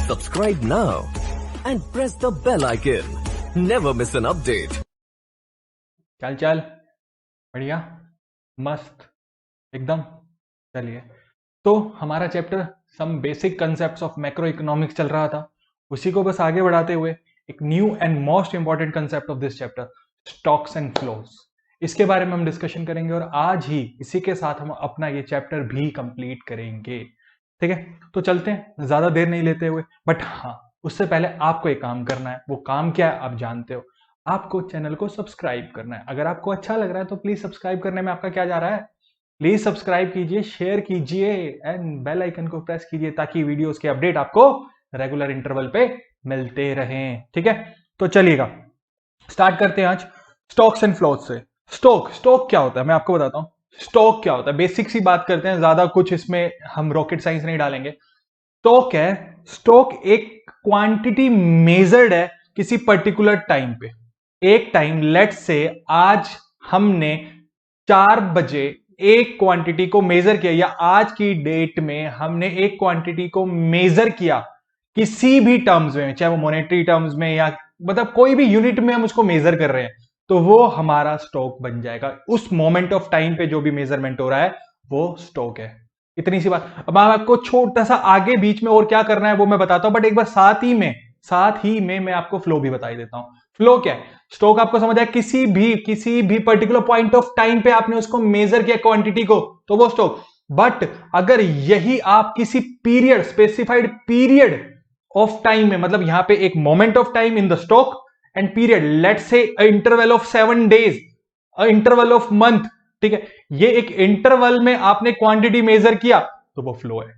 Subscribe now and press the bell icon. Never miss an update. चाल चाल बढ़िया मस्त एकदम। चलिए, तो हमारा chapter some basic concepts of macroeconomics चल रहा था, उसी को बस आगे बढ़ाते हुए एक new and most important concept of this chapter, stocks and flows, इसके बारे में हम डिस्कशन करेंगे और आज ही इसी के साथ हम अपना ये चैप्टर भी कंप्लीट करेंगे। ठीक है, तो चलते हैं ज्यादा देर नहीं लेते हुए। बट हाँ, उससे पहले आपको एक काम करना है। वो काम क्या है आप जानते हो, आपको चैनल को सब्सक्राइब करना है। अगर आपको अच्छा लग रहा है तो प्लीज सब्सक्राइब करने में आपका क्या जा रहा है, प्लीज सब्सक्राइब कीजिए, शेयर कीजिए एंड बेल आइकन को प्रेस कीजिए ताकि वीडियोस के अपडेट आपको रेगुलर इंटरवल पे मिलते रहें। ठीक है, तो चलिएगा स्टार्ट करते हैं आज स्टॉक्स एंड फ्लोज से। स्टॉक क्या होता है मैं आपको बताता हूं। स्टॉक क्या होता है, बेसिक सी बात करते हैं, ज्यादा कुछ इसमें हम रॉकेट साइंस नहीं डालेंगे। स्टॉक है, स्टॉक एक क्वांटिटी मेजर्ड है किसी पर्टिकुलर टाइम पे। एक टाइम लेट से आज हमने 4 बजे एक क्वांटिटी को मेजर किया, या आज की डेट में हमने एक क्वांटिटी को मेजर किया किसी भी टर्म्स में, चाहे वो मॉनेटरी टर्म्स में या मतलब कोई भी यूनिट में हम उसको मेजर कर रहे हैं, तो वो हमारा स्टॉक बन जाएगा। उस मोमेंट ऑफ टाइम पे जो भी मेजरमेंट हो रहा है वो स्टॉक है। इतनी सी बात। अब आपको छोटा सा आगे बीच में और क्या करना है वो मैं बताता हूं, बट एक बार साथ ही में मैं आपको फ्लो भी बता ही देता हूं। फ्लो क्या है, स्टॉक आपको समझ आया, किसी भी पर्टिकुलर पॉइंट ऑफ टाइम पे आपने उसको मेजर किया क्वांटिटी को, तो वो स्टॉक। बट अगर यही आप किसी period, specified period of time में, मतलब यहां पे एक moment of time in the stock and period, let's say interval of 7 days, interval of month, ठीक है, ये एक इंटरवल में आपने क्वांटिटी मेजर किया तो वो फ्लो है।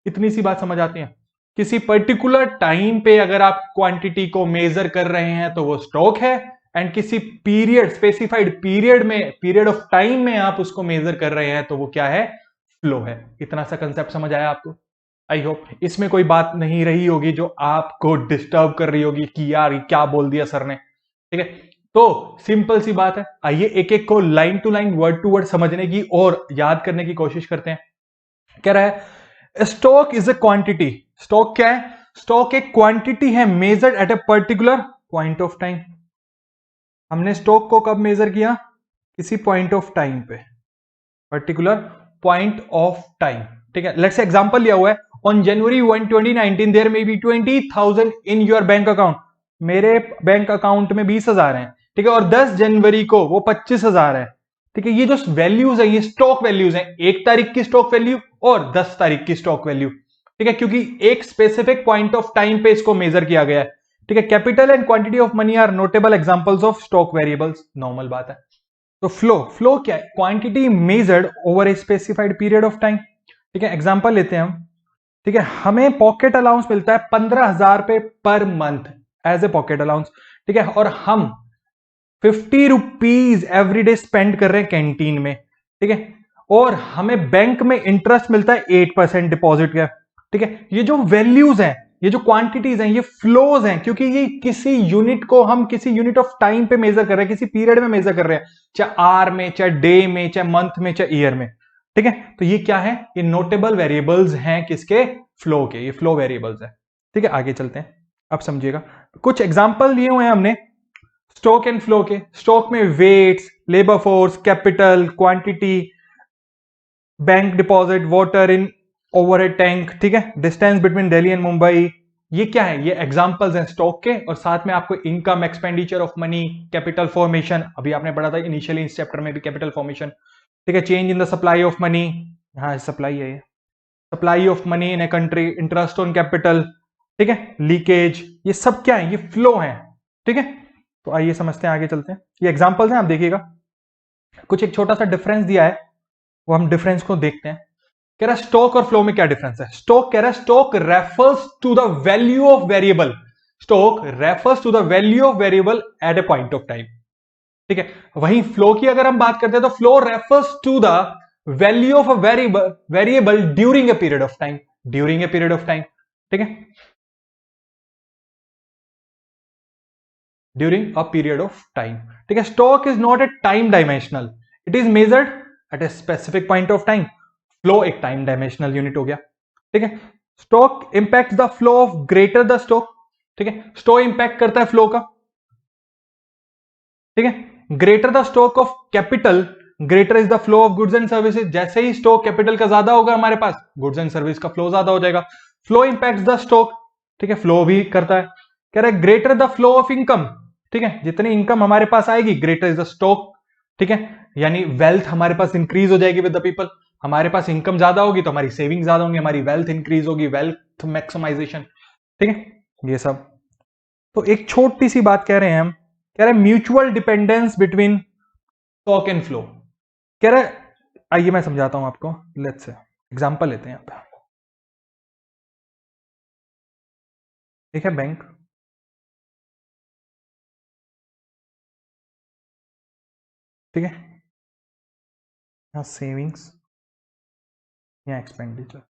इतनी सी बात समझ आती है। किसी पर्टिकुलर टाइम पे अगर आप क्वांटिटी को मेजर कर रहे हैं तो वो स्टॉक है, एंड किसी पीरियड, स्पेसिफाइड पीरियड में, पीरियड ऑफ टाइम में आप उसको मेजर कर रहे हैं तो वो क्या है, फ्लो है। इतना सा कंसेप्ट समझ आया आपको? आई होप इसमें कोई बात नहीं रही होगी जो आपको डिस्टर्ब कर रही होगी कि यार क्या बोल दिया सर ने। ठीक है, तो सिंपल सी बात है, आइए एक एक को line to line, word to word समझने की और याद करने की कोशिश करते हैं। कह रहा है stock is a quantity. Stock क्या है, स्टॉक एक क्वांटिटी है measured at a particular point of time. हमने स्टॉक को कब मेजर किया, किसी पॉइंट ऑफ टाइम पे, पर्टिकुलर पॉइंट ऑफ टाइम। ठीक है, लेट्स से एग्जांपल लिया हुआ है, on January 1 2019 there may be 20,000 in your bank account. मेरे बैंक अकाउंट में 20,000 है, ठीक है, और 10 जनवरी को वो 25,000 है। ठीक है, ये जो वैल्यूज है ये स्टॉक वैल्यूज है, 1 तारीख की स्टॉक वैल्यू और 10 तारीख की स्टॉक वैल्यू। ठीक है, क्योंकि एक स्पेसिफिक पॉइंट ऑफ टाइम पे इसको मेजर किया गया है। ठीक है, capital and quantity of money are notable examples of stock variables. Normal बात है। तो फ्लो क्या है, quantity measured over a specified period of time. ठीक है, एग्जांपल लेते हैं हम। ठीक है, हमें पॉकेट अलाउंस मिलता है 15,000 पे per month as a pocket allowance. ठीक है, और हम 50 रुपीज एवरी डे स्पेंड कर रहे हैं कैंटीन में। ठीक है, और हमें बैंक में इंटरेस्ट मिलता है 8% डिपॉजिट का। ठीक है, ये जो वैल्यूज हैं, ये जो क्वांटिटीज हैं, ये फ्लोज हैं, क्योंकि ये किसी यूनिट को हम किसी यूनिट ऑफ टाइम पे मेजर कर रहे हैं, किसी पीरियड में मेजर कर रहे हैं, चाहे आर में, चाहे डे में, चाहे मंथ में, चाहे ईयर में। ठीक है, तो ये क्या है, ये नोटेबल वेरिएबल्स हैं किसके, फ्लो के, ये फ्लो वेरिएबल्स है। ठीक है, आगे चलते हैं, अब समझिएगा। कुछ एग्जांपल लिए हुए हैं हमने स्टॉक एंड फ्लो के। स्टॉक में weights, labour force, capital, quantity, bank deposit, water in overhead tank, ठीक है, distance between Delhi and Mumbai, ये क्या है, ये एग्जांपल्स हैं स्टॉक के। और साथ में आपको income, expenditure of money, capital formation, अभी आपने पढ़ा था इनिशियली इस चैप्टर में भी, कैपिटल फॉर्मेशन। ठीक है, change in the supply of money, हाँ सप्लाई है ये, supply of money in a country, interest on capital, ठीक है, लीकेज, ये सब क्या है, ये फ्लो है। ठीक है, तो आइए समझते हैं, आगे चलते हैं। ये एग्जांपल्स हैं, आप देखिएगा। कुछ एक छोटा सा डिफरेंस दिया है, वो हम डिफरेंस को देखते हैं। कह रहा है स्टॉक और फ्लो में क्या डिफरेंस है। स्टॉक कह रहा है stock refers to the value of variable, stock refers to the value of variable at a point of time. ठीक है, वहीं फ्लो की अगर हम बात करते हैं तो flow refers to the value of a variable during a period of time, during a period of time. ठीक है, during a period of time. ठीक है, stock is not a time dimensional, it is measured at a specific point of time. Flow एक time dimensional unit हो गया। ठीक है, stock impact the flow of greater the stock, ठीक है, stock impact करता है फ्लो का, ठीक है। Greater the stock of capital, greater is the flow of goods and services, जैसे ही स्टॉक कैपिटल का ज्यादा होगा हमारे पास, गुड्स एंड सर्विस का फ्लो ज्यादा हो जाएगा। फ्लो इंपैक्ट द स्टॉक, ठीक है, फ्लो भी करता है। कह रहा है greater the flow of income, ठीक है, जितनी इनकम हमारे पास आएगी ग्रेटर इज द स्टॉक, ठीक है, यानी वेल्थ हमारे पास इंक्रीज हो जाएगी विद द पीपल। हमारे पास इनकम ज्यादा होगी तो हमारी सेविंग ज्यादा होंगी, हमारी वेल्थ इंक्रीज होगी, वेल्थ मैक्सिमाइजेशन, ठीक है, ये सब। तो एक छोटी सी बात कह रहे हैं हम, कह रहे हैं mutual dependence between stock and flow. कह रहे हैं, आइए मैं समझाता हूं आपको, लेट्स से एग्जांपल लेते हैं यहां पे। एक है बैंक, ठीक है, यहां सेविंग्स, यहां एक्सपेंडिचर।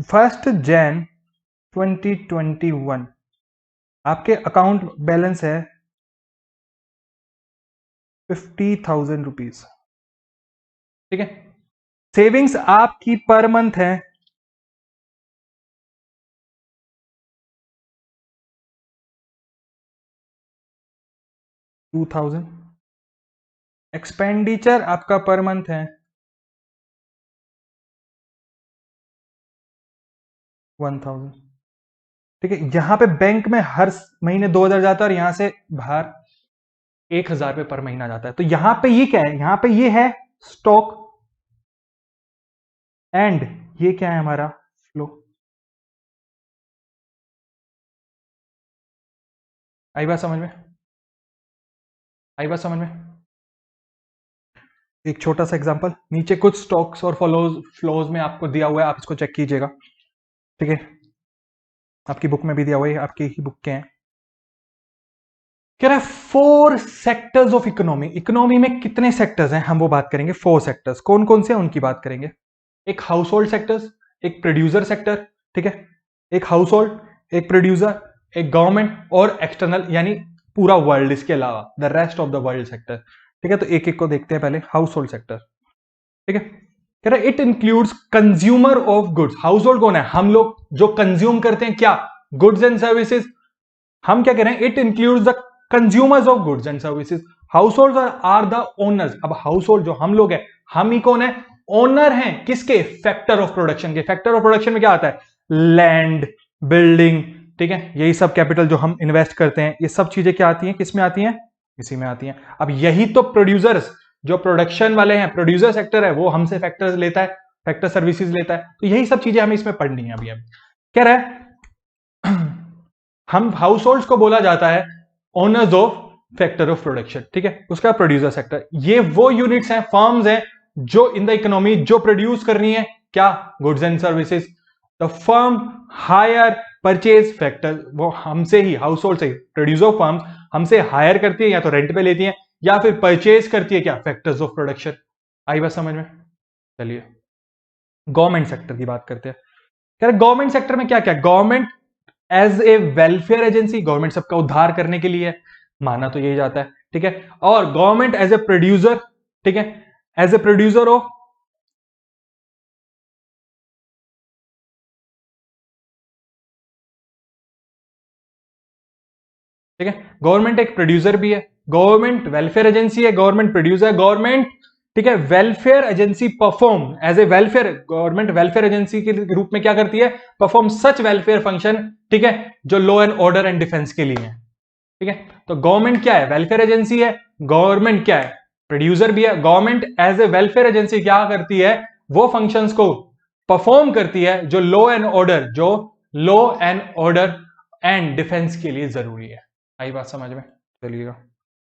1 जनवरी 2021 आपके अकाउंट बैलेंस है 50,000 रुपीज, ठीक है। सेविंग्स आपकी पर मंथ है 2,000, एक्सपेंडिचर आपका पर मंथ है 1,000, ठीक है। यहां पे बैंक में हर महीने 2,000 जाता है और यहां से बाहर 1,000 रुपये पर महीना जाता है। तो यहां पे ये क्या है, यहां पे ये है स्टॉक एंड ये क्या है हमारा फ्लो। आई बात समझ में, आई बात समझ में। एक छोटा सा एग्जांपल, नीचे कुछ स्टॉक्स और फ्लोज में आपको दिया हुआ है, आप इसको चेक कीजिएगा, ठीक है, आपकी बुक में भी दिया हुआ है, आपकी ही बुक के हैं। कह रहा है 4 सेक्टर्स ऑफ इकोनॉमी, इकोनॉमी में कितने सेक्टर्स हैं हम वो बात करेंगे। 4 सेक्टर्स कौन कौन से हैं उनकी बात करेंगे। एक हाउस होल्ड सेक्टर्स, एक प्रोड्यूसर सेक्टर, ठीक है, एक हाउस होल्ड, एक प्रोड्यूसर, एक गवर्नमेंट और एक्सटर्नल यानी पूरा वर्ल्ड, इसके अलावा the rest of the world sector, ठीक है। तो एक एक को देखते हैं, पहले हाउस होल्ड सेक्टर, ठीक है। कह रहा है it includes consumer of goods, house hold कौन है, हम लोग जो कंज्यूम करते हैं क्या, गुड्स एंड सर्विसेज। हम क्या कह रहे हैं, it includes the consumers of goods and services. Household are the owners, अब हाउस होल्ड जो हम लोग हैं, हम ही कौन है, ओनर हैं किसके, फैक्टर ऑफ प्रोडक्शन के। फैक्टर ऑफ प्रोडक्शन में क्या आता है, लैंड, बिल्डिंग, ठीक है, यही सब कैपिटल जो हम इन्वेस्ट करते हैं, ये सब चीजें क्या आती हैं, किस में आती हैं, इसी में आती हैं। अब यही तो प्रोड्यूसर्स जो प्रोडक्शन वाले हैं, प्रोड्यूसर सेक्टर है, वो हमसे फैक्टर्स लेता है, फैक्टर सर्विसेज लेता है। तो यही सब चीजें हमें इसमें पढ़नी है अभी। कह रहा है हम हाउस होल्ड्स को बोला जाता है owners of factor of production, ठीक है, उसका प्रोड्यूसर सेक्टर। ये वो यूनिट्स हैं, फर्म्स हैं जो इन द इकोनॉमी जो प्रोड्यूस कर रही है क्या, goods and services. The firm hire purchase factor, वो हमसे ही, हाउस होल्ड से, प्रोड्यूसर फर्म्स हमसे हायर करती है, या तो रेंट पे लेती है या फिर परचेज करती है क्या, फैक्टर्स ऑफ प्रोडक्शन। आई बात समझ में। चलिए गवर्नमेंट सेक्टर की बात करते हैं। कह रहे गवर्नमेंट सेक्टर में क्या क्या, government as a welfare agency, government सबका उद्धार करने के लिए, माना तो यही जाता है, ठीक है। और गवर्नमेंट एज ए प्रोड्यूसर, ठीक है, एज ए प्रोड्यूसर ऑफ, ठीक है, गवर्नमेंट एक प्रोड्यूसर भी है, गवर्नमेंट वेलफेयर एजेंसी है, गवर्नमेंट प्रोड्यूसर, गवर्नमेंट, ठीक है, welfare agency perform as a welfare, government welfare agency के रूप में क्या करती है, परफॉर्म सच वेलफेयर फंक्शन, ठीक है, जो law and order and defence के लिए है, ठीक है। तो गवर्नमेंट क्या है, वेलफेयर एजेंसी है, गवर्नमेंट क्या है, प्रोड्यूसर भी है। Government as a welfare agency क्या करती है, वो फंक्शंस को परफॉर्म करती है जो लॉ एंड ऑर्डर, जो law and order and defence के लिए जरूरी है। आई बात समझ में। चलिएगा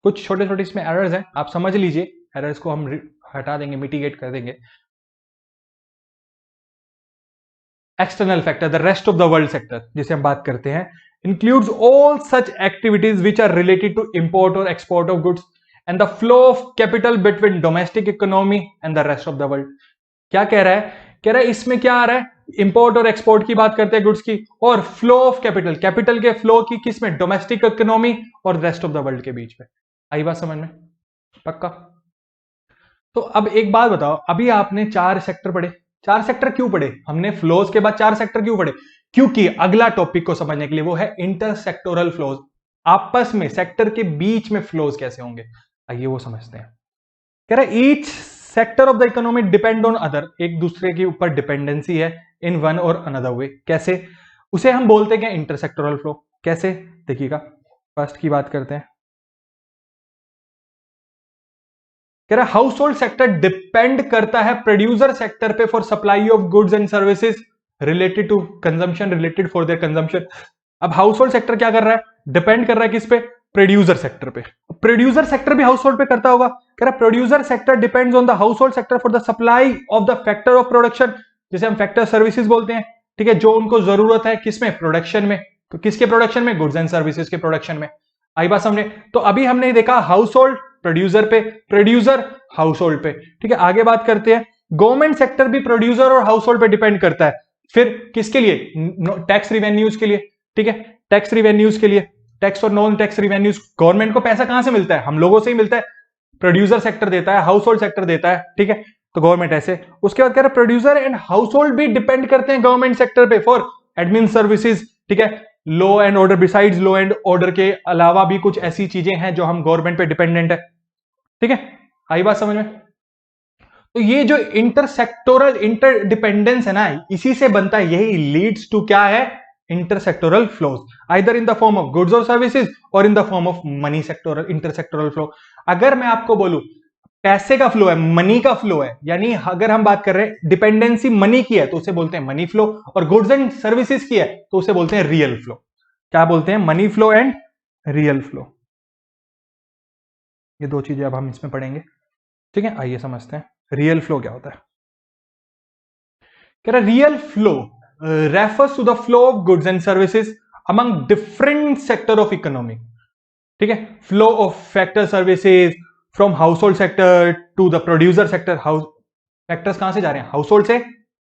कुछ छोटे छोटे इसमें एरर्स हैं, आप समझ लीजिए, एरर्स को हम हटा देंगे, मिटिगेट कर देंगे। External factor, the rest of the world sector जिसे हम बात करते हैं, includes all such activities which are related to import or export of goods and the flow of capital between domestic economy and the rest of the world। क्या कह रहा है, कह रहा है इसमें क्या आ रहा है, इंपोर्ट और एक्सपोर्ट की बात करते हैं गुड्स की, और फ्लो ऑफ कैपिटल, कैपिटल के फ्लो की किस में, डोमेस्टिक इकोनॉमी और रेस्ट ऑफ द वर्ल्ड के बीच में। आई बात समझ में, पक्का। तो अब एक बात बताओ, अभी आपने 4 सेक्टर पढ़े। 4 सेक्टर क्यों पढ़े हमने? फ्लोज के बाद 4 सेक्टर क्यों पढ़े? क्योंकि अगला टॉपिक को समझने के लिए वो है इंटरसेक्टोरल फ्लोज, आपस में सेक्टर के बीच में फ्लोज कैसे होंगे, आइए वो समझते हैं। कह रहा है each sector of the economy depend on other, एक दूसरे के ऊपर डिपेंडेंसी है इन वन और अनदर वे। कैसे? उसे हम बोलते हैं इंटरसेक्टोरल फ्लो। कैसे? देखिएगा, फर्स्ट की बात करते हैं। कह रहा है हाउस होल्ड सेक्टर डिपेंड करता है प्रोड्यूसर सेक्टर पे for supply of goods and services related to consumption, related for their consumption. अब हाउस होल्ड सेक्टर क्या कर रहा है? डिपेंड कर रहा है किस पे? प्रोड्यूसर सेक्टर पे। प्रोड्यूसर सेक्टर भी हाउस होल्ड पे करता होगा। कह रहा है producer sector depends on the household sector for the supply of the factor of production, जिसे हम फैक्टर सर्विसेज बोलते हैं। ठीक है, जो उनको जरूरत है किसमें? प्रोडक्शन में। तो किसके प्रोडक्शन में? गुड्स एंड सर्विसेज के प्रोडक्शन में। आई बात समझे? तो अभी हमने देखा हाउस होल्ड प्रोड्यूसर पे, प्रोड्यूसर हाउस होल्ड पे। ठीक है, आगे बात करते हैं। गवर्नमेंट सेक्टर भी प्रोड्यूसर और हाउस होल्ड पे डिपेंड करता है। फिर किसके लिए? टैक्स रिवेन्यूज के लिए। ठीक है, टैक्स रिवेन्यूज के लिए, टैक्स और नॉन टैक्स रिवेन्यूज। गवर्नमेंट को पैसा कहां से मिलता है? हम लोगों से ही मिलता है। प्रोड्यूसर सेक्टर देता है, हाउस होल्ड सेक्टर देता है। ठीक है, तो गवर्नमेंट ऐसे। उसके बाद कह रहे प्रोड्यूसर एंड हाउस होल्ड भी डिपेंड करते हैं गवर्नमेंट सेक्टर पे फॉर एडमिन सर्विसेज। ठीक है, law and order, besides law and order के अलावा भी कुछ ऐसी चीजें हैं जो हम गवर्नमेंट पे डिपेंडेंट है। ठीक है, आई बात समझ में? तो ये जो इंटरसेक्टोरल इंटरडिपेंडेंस है ना, इसी से बनता है, यही लीड्स टू क्या है? Intersectoral flows, either in the form of goods और सर्विसेज और in the form of money sectoral intersectoral flow. अगर मैं आपको बोलूं पैसे का फ्लो है, मनी का फ्लो है, यानी अगर हम बात कर रहे हैं डिपेंडेंसी मनी की है तो उसे बोलते हैं मनी फ्लो, और गुड्स एंड सर्विसेज की है तो उसे बोलते हैं रियल फ्लो। क्या बोलते हैं? Money flow and real flow. ये दो चीजें अब हम इसमें पढ़ेंगे। ठीक है, आइए समझते हैं रियल फ्लो क्या होता है। कह रहा real flow refers to the flow of goods and services among different sector of economy. ठीक है, flow of factor services from household sector to the producer sector. House factors कहां से जा रहे हैं? हाउस होल्ड से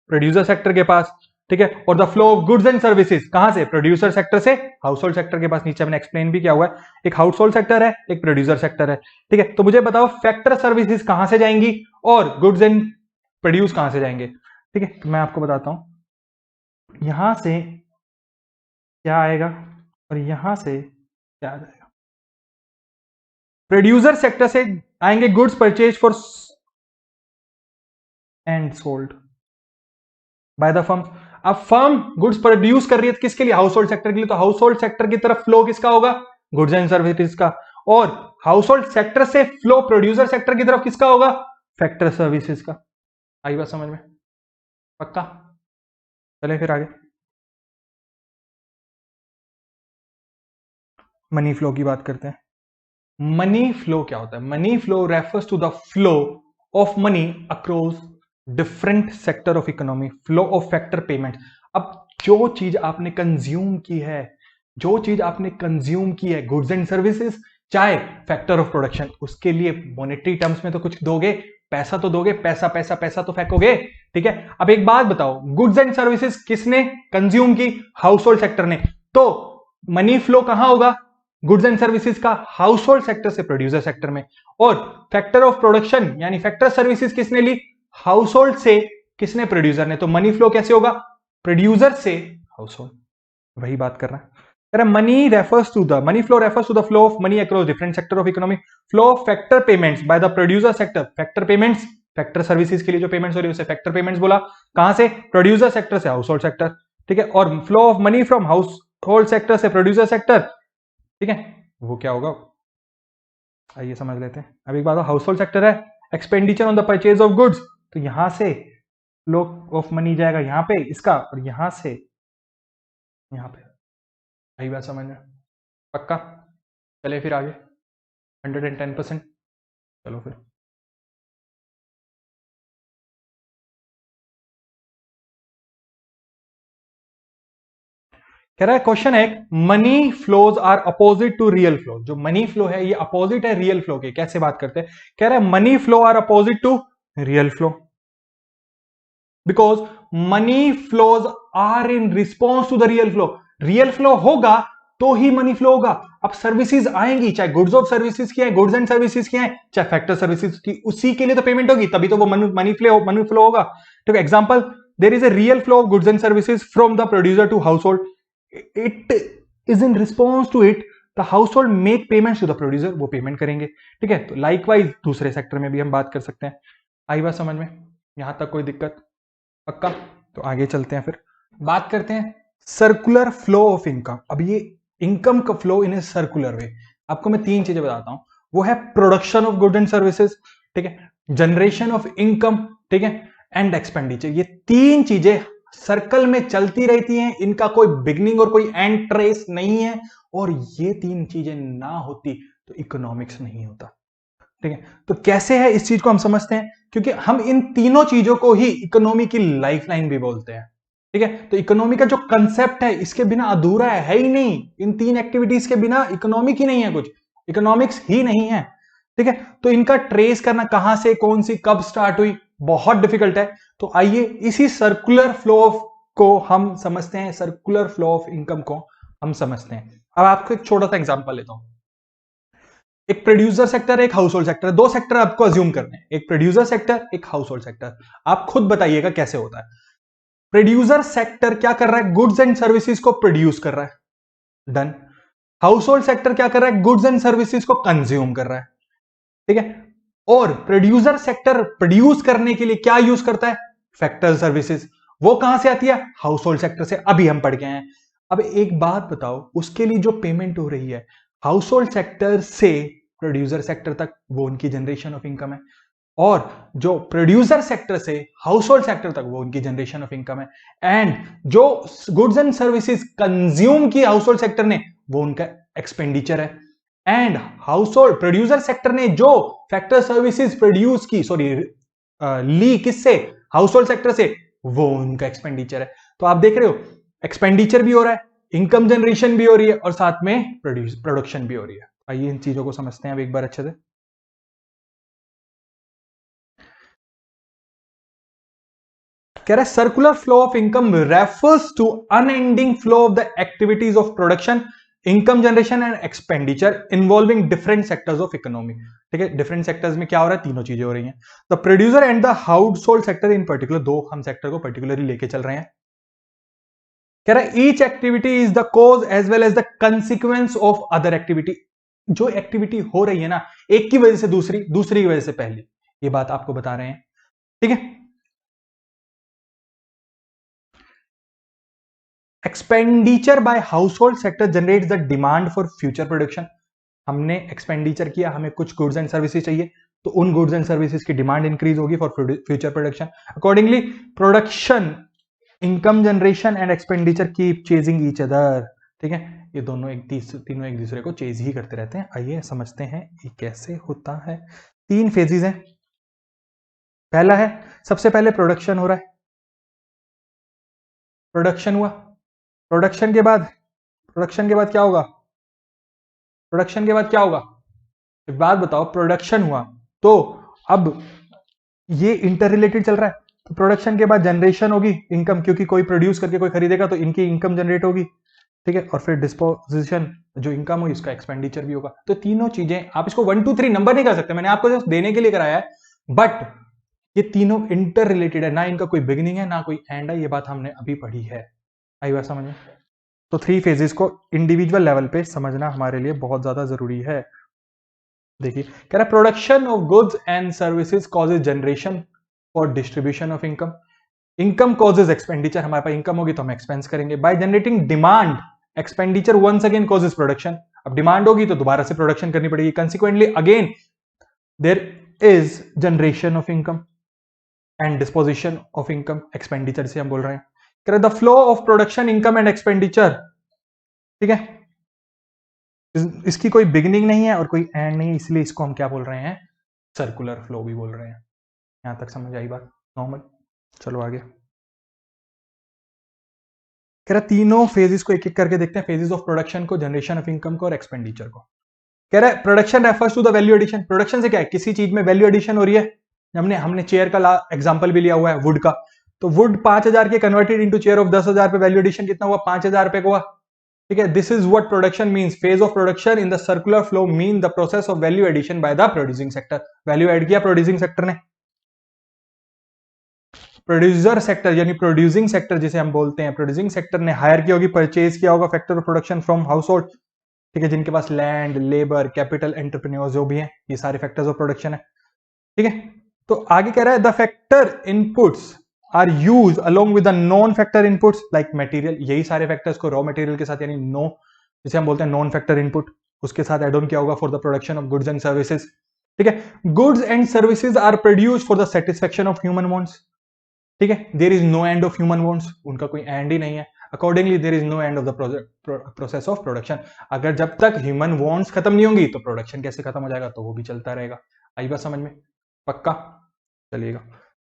producer sector के पास। ठीक है, और the flow of goods and services कहां से? प्रोड्यूसर सेक्टर से हाउस होल्ड सेक्टर के पास। नीचे मैंने एक्सप्लेन भी किया हुआ है, एक हाउस होल्ड सेक्टर है, एक प्रोड्यूसर सेक्टर है। ठीक है, तो मुझे बताओ फैक्टर सर्विसेज कहां से जाएंगी और गुड्स एंड प्रोड्यूस कहां से जाएंगे? ठीक है, तो मैं आपको बताता हूं यहां से क्या आएगा और यहां से क्या आ जाएगा। प्रोड्यूसर सेक्टर से आएंगे goods purchase for and sold by the firm. अब फर्म गुड्स प्रोड्यूस कर रही है किसके लिए? हाउस होल्ड सेक्टर के लिए। तो हाउस होल्ड सेक्टर की तरफ फ्लो किसका होगा? गुड्स एंड सर्विसेज का। और हाउस होल्ड सेक्टर से फ्लो प्रोड्यूसर सेक्टर की तरफ किसका होगा? फैक्टर सर्विसेज का। आई बात समझ में? पक्का? चले फिर आगे मनी फ्लो की बात करते हैं। मनी फ्लो क्या होता है? Money flow refers to the flow of money across different sector of economy, flow of factor payment. अब जो चीज आपने कंज्यूम की है, जो चीज आपने कंज्यूम की है, गुड्स एंड सर्विसेज चाहे फैक्टर ऑफ प्रोडक्शन, उसके लिए मॉनेटरी टर्म्स में तो कुछ दोगे, पैसा तो दोगे, पैसा पैसा पैसा तो फेंकोगे। ठीक है, अब एक बात बताओ, गुड्स एंड सर्विसेज किसने कंज्यूम की? हाउस होल्ड सेक्टर ने। तो मनी फ्लो कहां होगा? गुड्स एंड सर्विसेज का हाउस होल्ड सेक्टर से प्रोड्यूसर सेक्टर में। और फैक्टर ऑफ प्रोडक्शन यानी फैक्टर सर्विसेज किसने ली? हाउस होल्ड से। किसने? प्रोड्यूसर ने। तो मनी फ्लो कैसे होगा? प्रोड्यूसर से हाउस होल्ड। वही बात कर रहा है। Money refers to the money flow refers to the flow of money across different sector of economy, flow of factor payments by the producer sector. Factor payments, factor services के लिए जो payments हो रही है उसे फैक्टर पेमेंट्स बोला। कहां से? प्रोड्यूसर सेक्टर से हाउस होल्ड सेक्टर। ठीक है, और flow of money from household sector से प्रोड्यूसर सेक्टर। ठीक है, वो क्या होगा आइए समझ लेते हैं। अब एक बात, हाउस होल्ड सेक्टर है, expenditure on the purchase of goods, तो यहां से फ्लो ऑफ मनी जाएगा यहां पे इसका, और यहां से यहां पे। सही बात समझ में? पक्का? चले फिर आगे 110%। चलो फिर कह रहा है क्वेश्चन है, money flows are opposite to real flow. जो मनी फ्लो है ये अपोजिट है रियल फ्लो के। कैसे बात करते हैं? कह रहा है money flow are opposite to real flow because money flows are in response to the real flow. Real flow होगा तो ही मनी फ्लो होगा। अब सर्विसेज आएंगी, चाहे गुड्स ऑफ सर्विसेज की है, गुड्स एंड सर्विसेज की है, चाहे फैक्टर सर्विसेज की, उसी के लिए तो पेमेंट होगी, तभी तो वो मनी फ्लो होगा। ठीक है, example, there is a real flow of goods and services from the producer to household, it is in response to it the household make payment to the producer, वो payment करेंगे। ठीक है, तो likewise दूसरे sector में भी हम बात कर सकते हैं। आई बात समझ में? यहां तक कोई दिक्कत? पक्का? तो आगे चलते हैं, फिर बात करते हैं सर्कुलर फ्लो ऑफ इनकम। अब ये इनकम का फ्लो इन ए सर्कुलर वे, आपको मैं 3 चीजें बताता हूं। वो है production of good and services, ठीक है, जनरेशन ऑफ इनकम, ठीक है, एंड एक्सपेंडिचर। ये 3 चीजें सर्कल में चलती रहती हैं, इनका कोई बिगनिंग और कोई एंड ट्रेस नहीं है, और ये 3 चीजें ना होती तो इकोनॉमिक्स नहीं होता। ठीक है, तो कैसे है इस चीज को हम समझते हैं, क्योंकि हम इन तीनों चीजों को ही इकोनॉमी की लाइफलाइन भी बोलते हैं। ठीक है, तो इकोनॉमी का जो कंसेप्ट है, इसके बिना अधूरा है ही नहीं। इन 3 एक्टिविटीज के बिना इकोनॉमिक ही नहीं है, कुछ इकोनॉमिक्स ही नहीं है। ठीक है, तो इनका ट्रेस करना कहां से, कौन सी, कब स्टार्ट हुई, बहुत डिफिकल्ट है। तो आइए इसी सर्कुलर फ्लो ऑफ को हम समझते हैं, सर्कुलर फ्लो ऑफ इनकम को हम समझते हैं। अब आपको एक छोटा सा एग्जांपल लेता हूं। एक प्रोड्यूसर सेक्टर, एक हाउस होल्ड सेक्टर, 2 सेक्टर आपको अज्यूम करने हैं, एक प्रोड्यूसर सेक्टर, एक हाउस होल्ड सेक्टर। आप खुद बताइएगा कैसे होता है। प्रोड्यूसर सेक्टर क्या कर रहा है, गुड्स एंड सर्विसेज को प्रोड्यूस कर रहा है, डन। हाउस होल्ड सेक्टर क्या कर रहा है, गुड्स एंड सर्विसेज को कंज्यूम कर रहा है। ठीक है, और प्रोड्यूसर सेक्टर प्रोड्यूस करने के लिए क्या यूज करता है, फैक्टर सर्विसेज। वो कहां से आती है, हाउस होल्ड सेक्टर से, अभी हम पढ़ के आए हैं। अब एक बात बताओ, उसके लिए जो पेमेंट हो रही है हाउस होल्ड सेक्टर से प्रोड्यूसर सेक्टर तक, वो उनकी जनरेशन ऑफ इनकम है, और जो प्रोड्यूसर सेक्टर से हाउस होल्ड सेक्टर तक, वो उनकी जनरेशन ऑफ इनकम है। एंड जो गुड्स एंड सर्विसेज कंज्यूम की हाउस होल्ड सेक्टर ने, वो उनका एक्सपेंडिचर है। And house hold producer sector ने जो फैक्टर सर्विसेज प्रोड्यूस की, सॉरी ली किससे, हाउस होल्ड सेक्टर से, वो उनका एक्सपेंडिचर है। तो आप देख रहे हो, एक्सपेंडिचर भी हो रहा है, इनकम जनरेशन भी हो रही है, और साथ में प्रोडक्शन भी हो रही है। आइए इन चीजों को समझते हैं अब एक बार अच्छे से। कह रहा है circular flow of income refers to unending flow of the activities of production, income generation and expenditure involving different sectors of economy. ठीक है, डिफरेंट सेक्टर्स में क्या हो रहा है, तीनों चीजें हो रही हैं। The producer and the household sector in particular, 2 हम सेक्टर को पर्टिकुलरली लेके चल रहे हैं। कह रहा है each activity is the cause as well as the consequence of other activity. जो एक्टिविटी हो रही है ना, एक की वजह से दूसरी, दूसरी की वजह से पहली, ये बात आपको बता रहे हैं। ठीक है, expenditure bye house hold sector generates the demand for future production. हमने एक्सपेंडिचर किया, हमें कुछ गुड्स एंड सर्विसेज चाहिए, तो उन गुड्स एंड सर्विसेज की डिमांड इंक्रीज होगी for future production. Accordingly production, income generation and expenditure keep chasing each other. ठीक है, ये तीनों एक दूसरे को चेज ही करते रहते हैं। आइए समझते हैं ये कैसे होता है। 3 फेजेस हैं। पहला है, सबसे पहले प्रोडक्शन हो रहा है, प्रोडक्शन हुआ, प्रोडक्शन के बाद क्या होगा, प्रोडक्शन के बाद क्या होगा, एक बात बताओ, प्रोडक्शन हुआ तो अब ये इंटर रिलेटेड चल रहा है, तो प्रोडक्शन के बाद जनरेशन होगी इनकम, क्योंकि कोई प्रोड्यूस करके कोई खरीदेगा तो इनकी इनकम जनरेट होगी। ठीक है, और फिर डिस्पोजिशन, जो इनकम हुई उसका एक्सपेंडिचर भी होगा। तो तीनों चीजें, आप इसको 1 2 3 नंबर नहीं कर सकते, मैंने आपको जस्ट देने के लिए कराया है, बट ये तीनों इंटर रिलेटेड है, ना इनका कोई बिगिनिंग है ना कोई एंड है, ये बात हमने अभी पढ़ी है। आई बात समझ में? तो 3 फेजेस को इंडिविजुअल लेवल पे समझना हमारे लिए बहुत ज्यादा जरूरी है। देखिए, कह रहा है production of goods and services causes generation for distribution of income, income causes expenditure, हमारे पास इनकम होगी तो हम एक्सपेंस करेंगे। By generating demand, expenditure once again causes production, अब डिमांड होगी तो दोबारा से प्रोडक्शन करनी पड़ेगी। Consequently again there is generation of income and disposition of income, expenditure से हम बोल रहे हैं। कह रहे the flow of production, income and expenditure, ठीक है, इसकी कोई बिगिनिंग नहीं है और कोई एंड नहीं है, इसलिए इसको हम क्या बोल रहे हैं, सर्कुलर फ्लो भी बोल रहे हैं। यहां तक समझ आई बात? नॉर्मल। चलो आगे। कह रहा तीनों फेजेस को एक एक करके देखते हैं, फेजेस ऑफ प्रोडक्शन को, जनरेशन ऑफ इनकम को और एक्सपेंडिचर को। कह रहा है production refers to the value addition, production से क्या है, किसी चीज में वैल्यू एडिशन हो रही है। हमने चेयर का एग्जांपल भी लिया हुआ है, वुड का, तो वुड 5000 के कन्वर्टेड इनटू चेयर ऑफ 10,000 पे, वैल्यू एडिशन कितना हुआ, 5000 रुपए का हुआ। ठीक है, this is what production means. Phase of production in the circular flow mean the process of value addition by the producing sector. Value add किया प्रोड्यूसिंग सेक्टर ने, प्रोड्यूसर सेक्टर यानी प्रोड्यूसिंग सेक्टर जिसे हम बोलते हैं, प्रोड्यूसिंग सेक्टर ने higher किया होगी, परचेज किया होगा factor of production from house hold. ठीक है, जिनके पास लैंड, लेबर, कैपिटल, एंटरप्रेन्योर जो भी है, ये सारे फैक्टर्स ऑफ प्रोडक्शन है। ठीक है, तो आगे कह रहा है the factor inputs are use along with the non factor inputs like material. यही सारे फैक्टर्स को रॉ मटेरियल के साथ यानी नो जिसे हम बोलते हैं नॉन फैक्टर इनपुट, उसके साथ एड ऑन किया होगा for the production of goods and services. ठीक है, goods and services are produced for the satisfaction of human wants. ठीक है, there is no end of human wants, उनका कोई एंड ही नहीं है। Accordingly there is no end of the process of production. अगर जब तक ह्यूमन वांट्स खत्म नहीं होंगी तो प्रोडक्शन कैसे खत्म हो जाएगा, तो वो भी चलता रहेगा। आई बात समझ में, पक्का चलिएगा।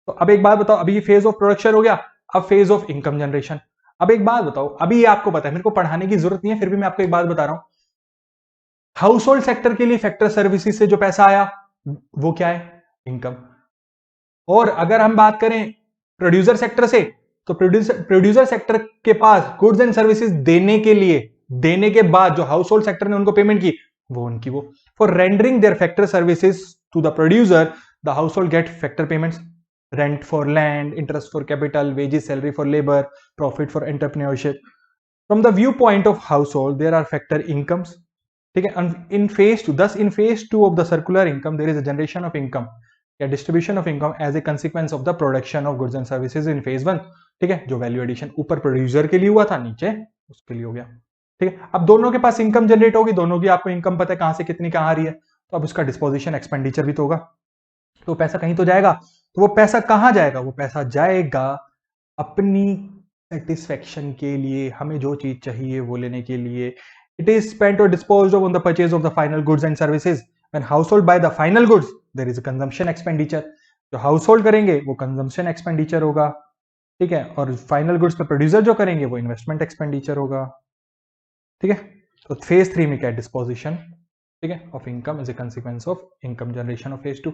तो अब एक बात बताओ, अभी ये फेज ऑफ प्रोडक्शन हो गया, अब फेज ऑफ इनकम जनरेशन। अब एक बात बताओ, अभी ये आपको पता है, मेरे को पढ़ाने की जरूरत नहीं है, फिर भी मैं आपको एक बात बता रहा हूं। हाउस होल्ड सेक्टर के लिए फैक्टर सर्विसेज से जो पैसा आया वो क्या है, इनकम। और अगर हम बात करें प्रोड्यूसर सेक्टर से, तो प्रोड्यूसर सेक्टर के पास गुड्स एंड सर्विसेज देने के बाद जो हाउस होल्ड सेक्टर ने उनको पेमेंट की वो उनकी वो for rendering their factor services to the producer the household get factor payments, rent for land, interest for capital, wages, salary for labour, profit for entrepreneurship. From the viewpoint of household there are factor incomes. ठीक है, in phase two, thus in phase 2 of the circular income there is a generation of income या distribution of income as a consequence of the production of goods and services in phase 1। ठीक है, जो value addition ऊपर producer के लिए हुआ था, नीचे उसके लिए हो गया। ठीक है, अब दोनों के पास इनकम जनरेट होगी, दोनों की आपको इनकम पता है कहां से कितनी कहां आ रही है, तो अब उसका डिस्पोजिशन एक्सपेंडिचर भी तो होगा, तो पैसा कहीं तो जाएगा। तो वो पैसा कहां जाएगा, वो पैसा जाएगा अपनी सेटिस्फेक्शन के लिए, हमें जो चीज चाहिए वो लेने के लिए। It is spent or disposed of on the purchase of the final goods and services. When household buy the final goods, there is a consumption expenditure. जो household करेंगे वो consumption expenditure होगा। ठीक है, और फाइनल गुड्स पे producer जो करेंगे वो इन्वेस्टमेंट एक्सपेंडिचर होगा। ठीक है, तो फेज 3 में क्या है, डिस्पोजिशन, ठीक है, of income is a consequence of income generation of phase 2।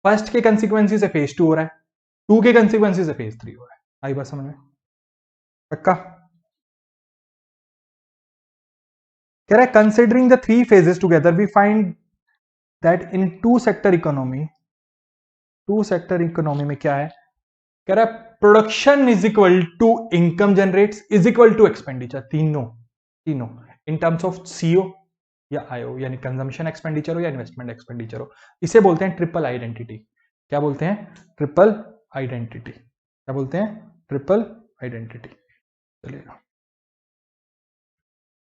First के कंसिक्वेंसेस से फेज 2 हो रहा है, 2 के कंसिक्वेंसेस से फेज 3 हो रहा है। आई बात समझ में, पक्का। कह रहा है considering the 3 phases together we find that in two sector economy में क्या है, कह रहा है production is equal to income generates is equal to expenditure, तीनों इन टर्म्स ऑफ सीओ या आईओ, यानी कंजम्पशन एक्सपेंडिचर हो या इन्वेस्टमेंट एक्सपेंडिचर हो। इसे बोलते हैं ट्रिपल आइडेंटिटी। क्या बोलते हैं, ट्रिपल आइडेंटिटी। क्या बोलते हैं, ट्रिपल आइडेंटिटी। चलिएगा,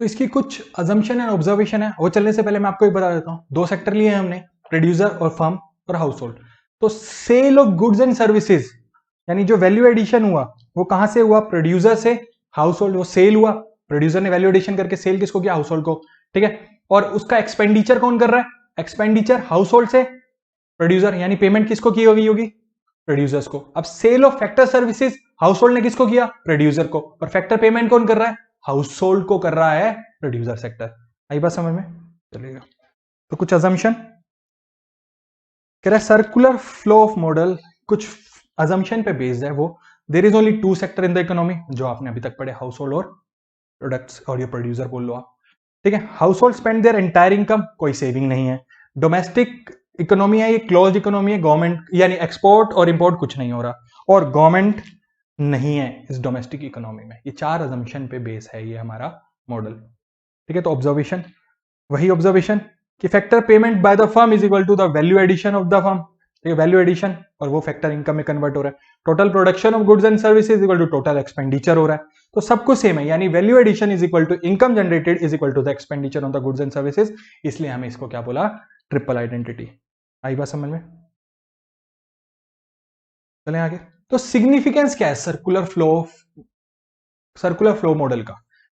तो इसकी कुछ अजम्पशन एंड ऑब्जर्वेशन है, वो चलने से पहले मैं आपको एक बता देता हूं। 2 सेक्टर लिए हैं हमने, प्रोड्यूसर और फर्म और हाउस होल्ड। तो sale of goods and services यानी जो वैल्यू एडिशन हुआ वो कहां से हुआ, प्रोड्यूसर से हाउस होल्ड। वो सेल हुआ, प्रोड्यूसर ने वैल्यू एडिशन करके सेल किसको किया, हाउस होल्ड को। ठीक है, और उसका एक्सपेंडिचर कौन कर रहा है, एक्सपेंडिचर हाउस होल्ड से प्रोड्यूसर, यानी पेमेंट किसको की होगी, प्रोड्यूसर्स को। अब sale of factor services household ने किसको किया, प्रोड्यूसर को, और फैक्टर पेमेंट कौन कर रहा है, हाउस होल्ड को कर रहा है प्रोड्यूसर सेक्टर। आई बात समझ में, चलेगा। तो कुछ अजम्पशन कह रहा है, सर्कुलर फ्लो ऑफ मॉडल कुछ अजम्पशन पे बेस्ड है वो। There is only 2 sector in the economy, जो आपने अभी तक पढ़े, हाउस होल्ड और प्रोडक्ट्स, और ये प्रोड्यूसर बोल लो आप। ठीक है, house hold spend their entire income, कोई सेविंग नहीं है। डोमेस्टिक इकोनॉमी है, ये क्लोज इकोनॉमी है, गवर्नमेंट यानी एक्सपोर्ट और इंपोर्ट कुछ नहीं हो रहा, और गवर्नमेंट नहीं है इस डोमेस्टिक इकोनॉमी में। ये 4 अजम्पशन पे बेस है ये हमारा मॉडल। ठीक है, तो ऑब्जर्वेशन, वही ऑब्जर्वेशन कि factor payment by the firm is equal to the value addition of the firm. ठीक है, वैल्यू एडिशन, और वो फैक्टर इनकम में कन्वर्ट हो रहा है। Total production of goods and services equal to total expenditure हो रहा है, तो सब कुछ सेम है, यानी value addition is equal to income generated is equal to the expenditure on the goods and services. इसलिए हमें इसको क्या बोला, ट्रिपल आइडेंटिटी। आई बात समझ में, चलें आगे। तो सिग्निफिकेंस क्या है सर्कुलर फ्लो मॉडल का,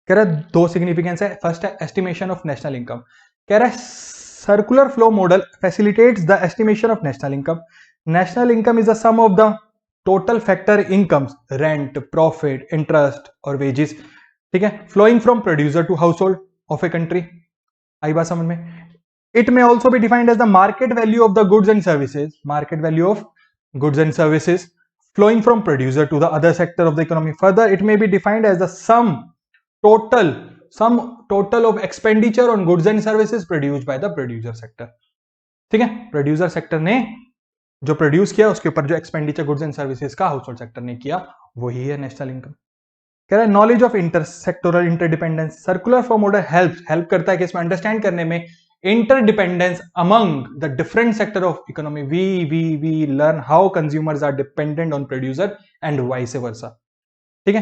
कह रहा है 2 सिग्निफिकेंस है। फर्स्ट है एस्टिमेशन ऑफ नेशनल इनकम। कह रहा है circular flow model facilitates the estimation of national income. National income is the sum of the total factor incomes, rent, profit, interest और वेजेस, ठीक है, flowing from producer to household of a country. आई बात समझ में। It may also be defined as the market value of the goods and services, market value of goods and services flowing from producer to the other sector of the economy. Further, it may be defined as the sum total sum total of expenditure on goods and services produced by the producer sector. ठीक है, producer sector ने जो produce किया उसके ऊपर जो expenditure goods and services का house hold sector ने किया वही है नेशनल इनकम। कह रहा है knowledge of intersectoral interdependence, circular form order help करता है कि इसमें अंडरस्टैंड करने में interdependence among the different sector of economy. We learn how consumers are dependent on producer and vice versa. ठीक है,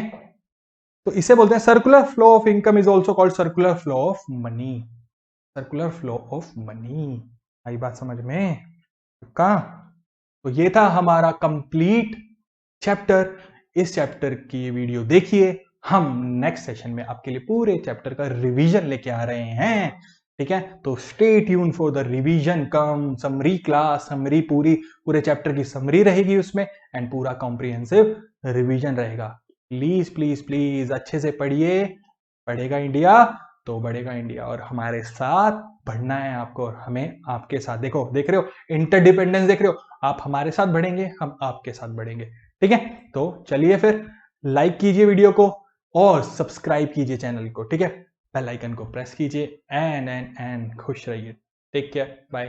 तो इसे बोलते हैं circular flow of income is also called circular flow of money. Circular flow of money, आई बात समझ में? कहा? तो ये था हमारा कंप्लीट चैप्टर। इस चैप्टर की वीडियो देखिए, हम नेक्स्ट सेशन में आपके लिए पूरे चैप्टर का रिवीजन लेके आ रहे हैं। ठीक है, तो stay tune for the revision come summary class. Summary पूरे चैप्टर की समरी रहेगी उसमें, एंड पूरा कॉम्प्रिहेंसिव रिवीजन रहेगा। प्लीज प्लीज प्लीज अच्छे से पढ़िए। पढ़ेगा इंडिया तो बढ़ेगा इंडिया, और हमारे साथ बढ़ना है आपको, और हमें आपके साथ। देखो, देख रहे हो इंटरडिपेंडेंस, देख रहे हो? आप हमारे साथ बढ़ेंगे, हम आपके साथ बढ़ेंगे। ठीक है, तो चलिए फिर लाइक कीजिए वीडियो को और सब्सक्राइब कीजिए चैनल को। ठीक है, बेल आइकन को प्रेस कीजिए एंड खुश रहिए। Take care, bye.